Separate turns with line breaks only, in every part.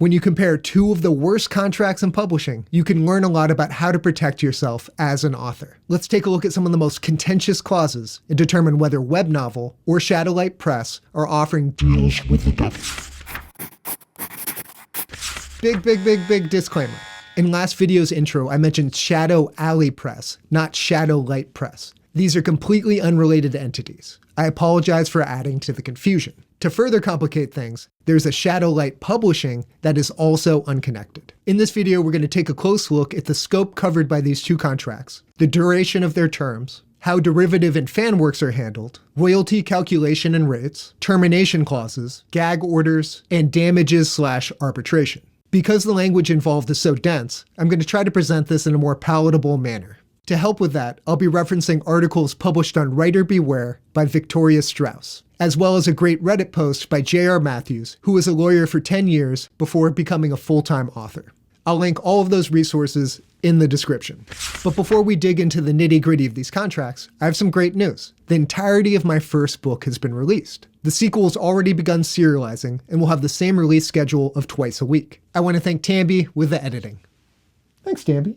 When you compare two of the worst contracts in publishing, you can learn a lot about how to protect yourself as an author. Let's take a look at some of the most contentious clauses and determine whether WebNovel or Shadowlight Press are offering deals with the devil. Big disclaimer. In last video's intro, I mentioned Shadow Alley Press, not Shadowlight Press. These are completely unrelated entities. I apologize for adding to the confusion. To further complicate things, there's a Shadowlight Publishing that is also unconnected. In this video, we're going to take a close look at the scope covered by these two contracts, the duration of their terms, how derivative and fan works are handled, royalty calculation and rates, termination clauses, gag orders, and damages/arbitration. Because the language involved is so dense, I'm going to try to present this in a more palatable manner. To help with that, I'll be referencing articles published on Writer Beware by Victoria Strauss, as well as a great Reddit post by J.R. Matthews, who was a lawyer for 10 years before becoming a full-time author. I'll link all of those resources in the description. But before we dig into the nitty-gritty of these contracts, I have some great news. The entirety of my first book has been released. The sequel's already begun serializing and will have the same release schedule of twice a week. I want to thank Tambi with the editing. Thanks, Tambi.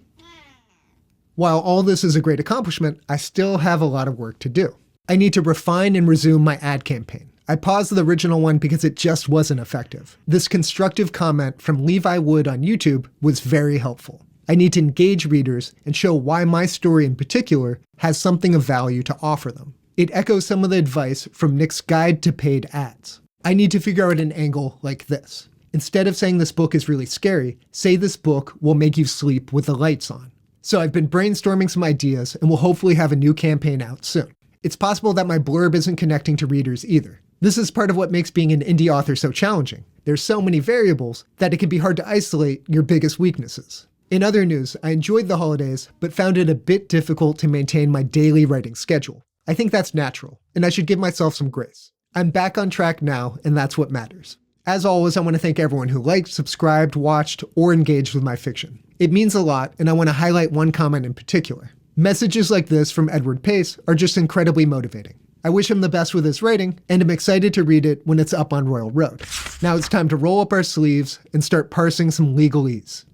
While all this is a great accomplishment, I still have a lot of work to do. I need to refine and resume my ad campaign. I paused the original one because it just wasn't effective. This constructive comment from Levi Wood on YouTube was very helpful. I need to engage readers and show why my story in particular has something of value to offer them. It echoes some of the advice from Nick's Guide to Paid Ads. I need to figure out an angle like this. Instead of saying this book is really scary, say this book will make you sleep with the lights on. So I've been brainstorming some ideas and will hopefully have a new campaign out soon. It's possible that my blurb isn't connecting to readers either. This is part of what makes being an indie author so challenging. There's so many variables that it can be hard to isolate your biggest weaknesses. In other news, I enjoyed the holidays, but found it a bit difficult to maintain my daily writing schedule. I think that's natural, and I should give myself some grace. I'm back on track now, and that's what matters. As always, I want to thank everyone who liked, subscribed, watched, or engaged with my fiction. It means a lot, and I want to highlight one comment in particular. Messages like this from Edward Pace are just incredibly motivating. I wish him the best with his writing, and I'm excited to read it when it's up on Royal Road. Now it's time to roll up our sleeves and start parsing some legalese.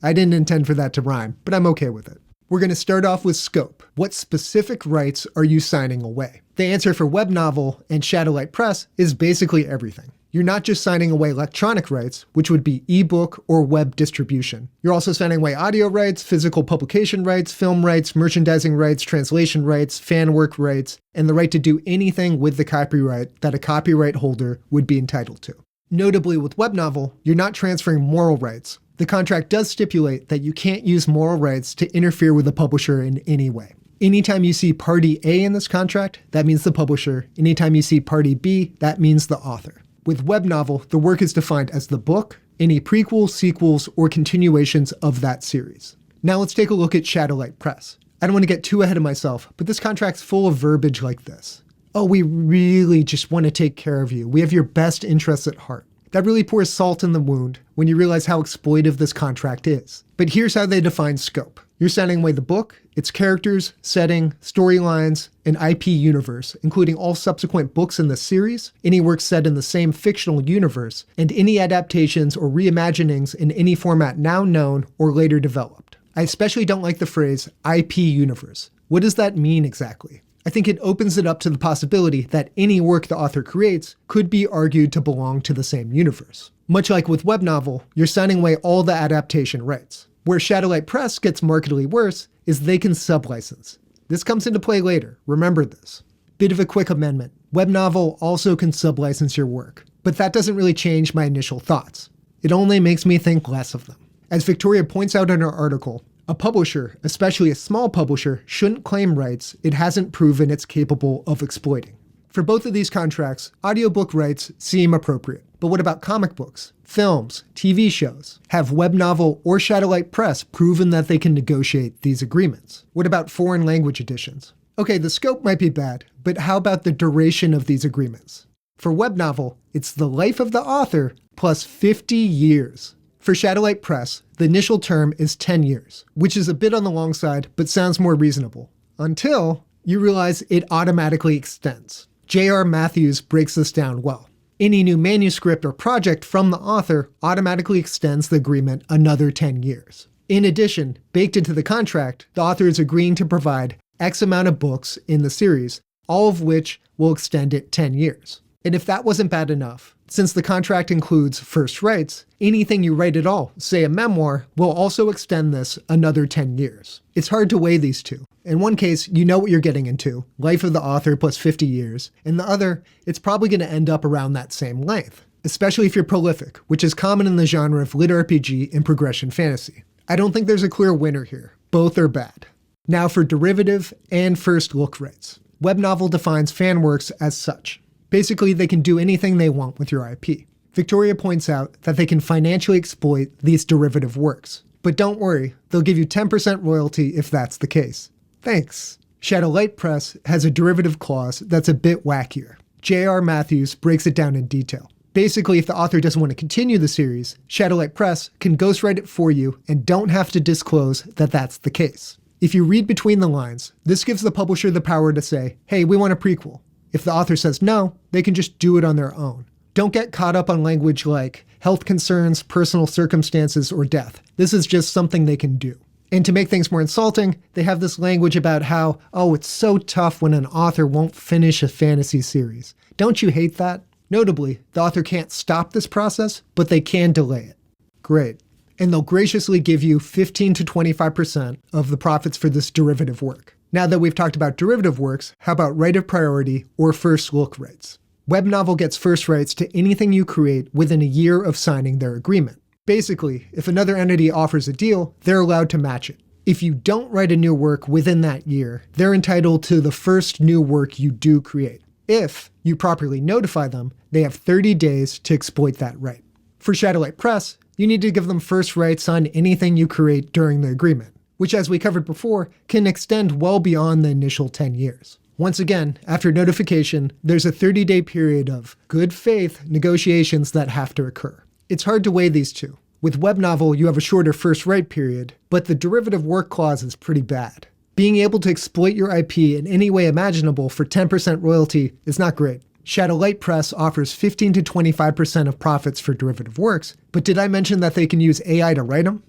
I didn't intend for that to rhyme, but I'm okay with it. We're going to start off with scope. What specific rights are you signing away? The answer for WebNovel and Shadowlight Press is basically everything. You're not just signing away electronic rights, which would be ebook or web distribution. You're also signing away audio rights, physical publication rights, film rights, merchandising rights, translation rights, fan work rights, and the right to do anything with the copyright that a copyright holder would be entitled to. Notably with WebNovel, you're not transferring moral rights. The contract does stipulate that you can't use moral rights to interfere with the publisher in any way. Anytime you see Party A in this contract, that means the publisher. Anytime you see Party B, that means the author. With WebNovel, the work is defined as the book, any prequels, sequels, or continuations of that series. Now let's take a look at Shadowlight Press. I don't want to get too ahead of myself, but this contract's full of verbiage like this. Oh, we really just want to take care of you. We have your best interests at heart. That really pours salt in the wound when you realize how exploitive this contract is. But here's how they define scope. You're signing away the book, its characters, setting, storylines, and IP universe, including all subsequent books in the series, any works set in the same fictional universe, and any adaptations or reimaginings in any format now known or later developed. I especially don't like the phrase IP universe. What does that mean exactly? I think it opens it up to the possibility that any work the author creates could be argued to belong to the same universe. Much like with WebNovel, you're signing away all the adaptation rights. Where Shadowlight Press gets markedly worse is they can sublicense. This comes into play later, remember this. Bit of a quick amendment. WebNovel also can sublicense your work, but that doesn't really change my initial thoughts. It only makes me think less of them. As Victoria points out in her article, a publisher, especially a small publisher, shouldn't claim rights it hasn't proven it's capable of exploiting. For both of these contracts, audiobook rights seem appropriate. But what about comic books, films, TV shows? Have WebNovel or Shadowlight Press proven that they can negotiate these agreements? What about foreign language editions? Okay, the scope might be bad, but how about the duration of these agreements? For WebNovel, it's the life of the author plus 50 years. For Shadowlight Press, the initial term is 10 years, which is a bit on the long side, but sounds more reasonable. Until you realize it automatically extends. J.R. Matthews breaks this down well. Any new manuscript or project from the author automatically extends the agreement another 10 years. In addition, baked into the contract, the author is agreeing to provide X amount of books in the series, all of which will extend it 10 years. And if that wasn't bad enough, since the contract includes first rights, anything you write at all, say a memoir, will also extend this another 10 years. It's hard to weigh these two. In one case, you know what you're getting into, life of the author plus 50 years. In the other, it's probably going to end up around that same length, especially if you're prolific, which is common in the genre of lit RPG and progression fantasy. I don't think there's a clear winner here. Both are bad. Now for derivative and first look rights. WebNovel defines fan works as such. Basically, they can do anything they want with your IP. Victoria points out that they can financially exploit these derivative works. But don't worry, they'll give you 10% royalty if that's the case. Thanks. Shadowlight Press has a derivative clause that's a bit wackier. J.R. Matthews breaks it down in detail. Basically, if the author doesn't want to continue the series, Shadowlight Press can ghostwrite it for you and don't have to disclose that that's the case. If you read between the lines, this gives the publisher the power to say, hey, we want a prequel. If the author says no, they can just do it on their own. Don't get caught up on language like health concerns, personal circumstances, or death. This is just something they can do. And to make things more insulting, they have this language about how, oh, it's so tough when an author won't finish a fantasy series. Don't you hate that? Notably, the author can't stop this process, but they can delay it. Great. And they'll graciously give you 15 to 25% of the profits for this derivative work. Now that we've talked about derivative works, how about right of priority or first look rights? WebNovel gets first rights to anything you create within a year of signing their agreement. Basically, if another entity offers a deal, they're allowed to match it. If you don't write a new work within that year, they're entitled to the first new work you do create. If you properly notify them, they have 30 days to exploit that right. For Shadowlight Press, you need to give them first rights on anything you create during the agreement, which, as we covered before, can extend well beyond the initial 10 years. Once again, after notification, there's a 30-day period of good faith negotiations that have to occur. It's hard to weigh these two. With WebNovel, you have a shorter first right period, but the derivative work clause is pretty bad. Being able to exploit your IP in any way imaginable for 10% royalty is not great. Shadowlight Press offers 15 to 25% of profits for derivative works, but did I mention that they can use AI to write them?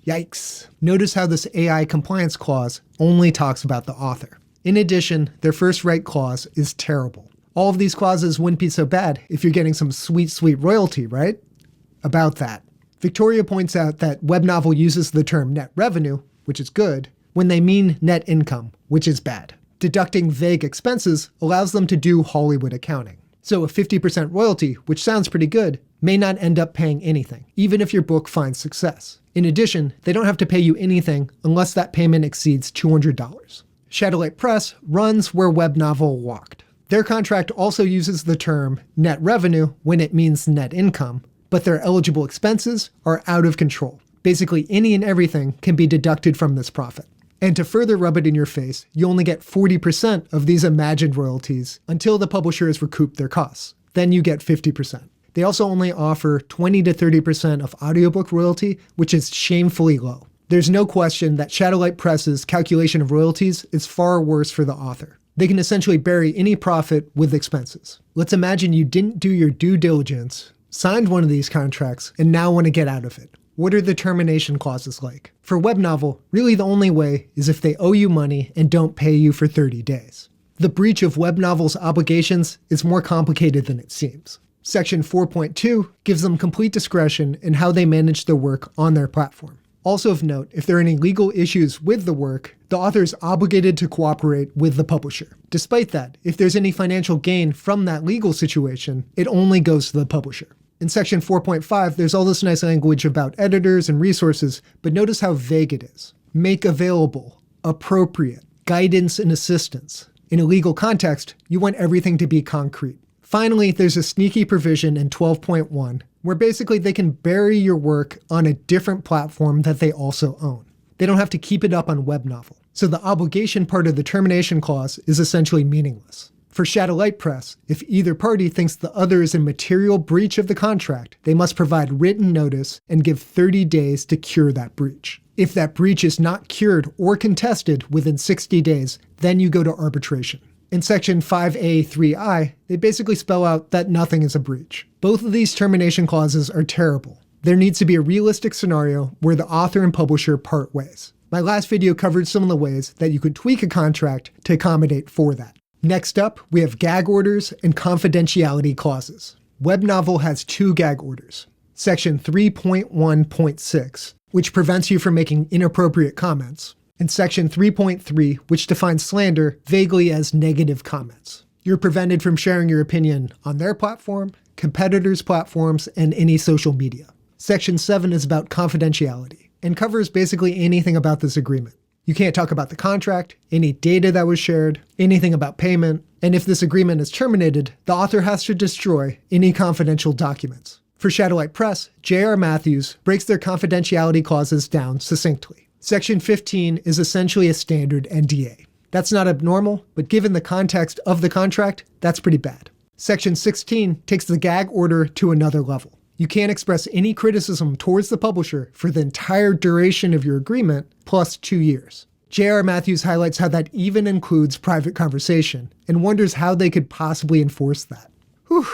Yikes. Notice how this AI compliance clause only talks about the author. In addition, their first right clause is terrible. All of these clauses wouldn't be so bad if you're getting some sweet, sweet royalty, right? About that. Victoria points out that WebNovel uses the term net revenue, which is good, when they mean net income, which is bad. Deducting vague expenses allows them to do Hollywood accounting. So a 50% royalty, which sounds pretty good, may not end up paying anything, even if your book finds success. In addition, they don't have to pay you anything unless that payment exceeds $200. Shadowlight Press runs where WebNovel walked. Their contract also uses the term net revenue when it means net income, but their eligible expenses are out of control. Basically, any and everything can be deducted from this profit. And to further rub it in your face, you only get 40% of these imagined royalties until the publisher has recouped their costs. Then you get 50%. They also only offer 20 to 30% of audiobook royalty, which is shamefully low. There's no question that Shadowlight Press's calculation of royalties is far worse for the author. They can essentially bury any profit with expenses. Let's imagine you didn't do your due diligence, signed one of these contracts, and now want to get out of it. What are the termination clauses like? For WebNovel, really the only way is if they owe you money and don't pay you for 30 days. The breach of WebNovel's obligations is more complicated than it seems. Section 4.2 gives them complete discretion in how they manage their work on their platform. Also of note, if there are any legal issues with the work, the author is obligated to cooperate with the publisher. Despite that, if there's any financial gain from that legal situation, it only goes to the publisher. In section 4.5, there's all this nice language about editors and resources, but notice how vague it is. Make available, appropriate, guidance and assistance. In a legal context, you want everything to be concrete. Finally, there's a sneaky provision in 12.1 where basically they can bury your work on a different platform that they also own. They don't have to keep it up on WebNovel. So the obligation part of the termination clause is essentially meaningless. For Shadowlight Press, if either party thinks the other is in material breach of the contract, they must provide written notice and give 30 days to cure that breach. If that breach is not cured or contested within 60 days, then you go to arbitration. In section 5A3I, they basically spell out that nothing is a breach. Both of these termination clauses are terrible. There needs to be a realistic scenario where the author and publisher part ways. My last video covered some of the ways that you could tweak a contract to accommodate for that. Next up, we have gag orders and confidentiality clauses. WebNovel has 2 gag orders. Section 3.1.6, which prevents you from making inappropriate comments, and Section 3.3, which defines slander vaguely as negative comments. You're prevented from sharing your opinion on their platform, competitors' platforms, and any social media. Section 7 is about confidentiality and covers basically anything about this agreement. You can't talk about the contract, any data that was shared, anything about payment, and if this agreement is terminated, the author has to destroy any confidential documents. For Shadowlight Press, J.R. Matthews breaks their confidentiality clauses down succinctly. Section 15 is essentially a standard NDA. That's not abnormal, but given the context of the contract, that's pretty bad. Section 16 takes the gag order to another level. You can't express any criticism towards the publisher for the entire duration of your agreement, plus 2 years. J.R. Matthews highlights how that even includes private conversation, and wonders how they could possibly enforce that. Whew,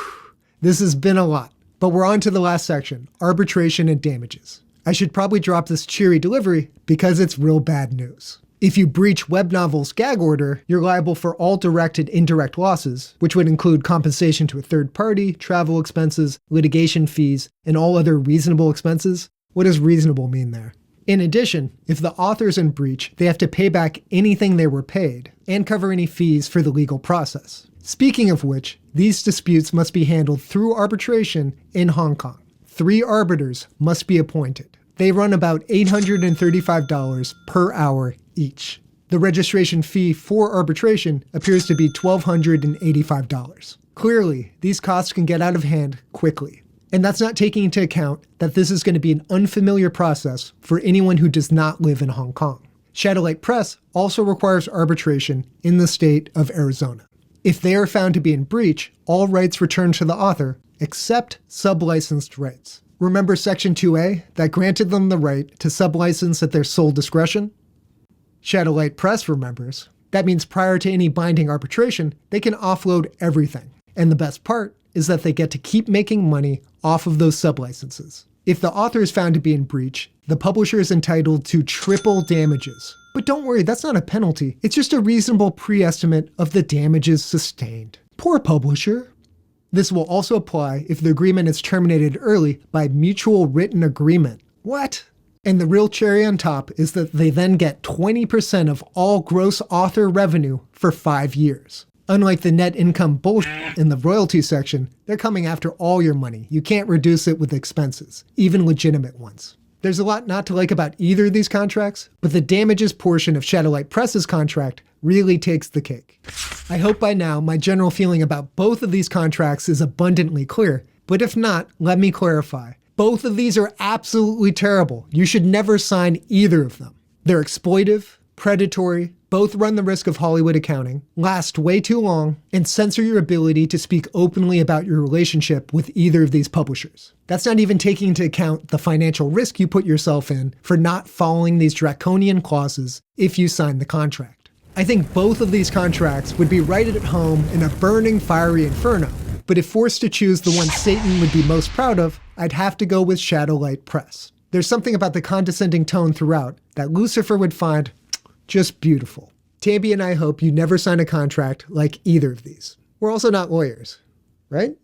this has been a lot, but we're on to the last section, arbitration and damages. I should probably drop this cheery delivery because it's real bad news. If you breach WebNovel's gag order, you're liable for all direct and indirect losses, which would include compensation to a third party, travel expenses, litigation fees, and all other reasonable expenses. What does reasonable mean there? In addition, if the author's in breach, they have to pay back anything they were paid and cover any fees for the legal process. Speaking of which, these disputes must be handled through arbitration in Hong Kong. 3 arbiters must be appointed. They run about $835 per hour each. The registration fee for arbitration appears to be $1,285. Clearly, these costs can get out of hand quickly. And that's not taking into account that this is going to be an unfamiliar process for anyone who does not live in Hong Kong. Shadowlight Press also requires arbitration in the state of Arizona. If they are found to be in breach, all rights return to the author, except sublicensed rights. Remember Section 2A that granted them the right to sublicense at their sole discretion? Shadowlight Press remembers. That means prior to any binding arbitration, they can offload everything. And the best part is that they get to keep making money off of those sublicenses. If the author is found to be in breach, the publisher is entitled to triple damages. But don't worry, that's not a penalty. It's just a reasonable pre-estimate of the damages sustained. Poor publisher. This will also apply if the agreement is terminated early by mutual written agreement. What? And the real cherry on top is that they then get 20% of all gross author revenue for 5 years. Unlike the net income bullshit in the royalty section, they're coming after all your money. You can't reduce it with expenses, even legitimate ones. There's a lot not to like about either of these contracts, but the damages portion of Shadowlight Press's contract really takes the cake. I hope by now my general feeling about both of these contracts is abundantly clear, but if not, let me clarify. Both of these are absolutely terrible. You should never sign either of them. They're exploitive, predatory, both run the risk of Hollywood accounting, last way too long, and censor your ability to speak openly about your relationship with either of these publishers. That's not even taking into account the financial risk you put yourself in for not following these draconian clauses if you sign the contract. I think both of these contracts would be right at home in a burning, fiery inferno, but if forced to choose the one Satan would be most proud of, I'd have to go with Shadowlight Press. There's something about the condescending tone throughout that Lucifer would find just beautiful. Tambi and I hope you never sign a contract like either of these. We're also not lawyers, right?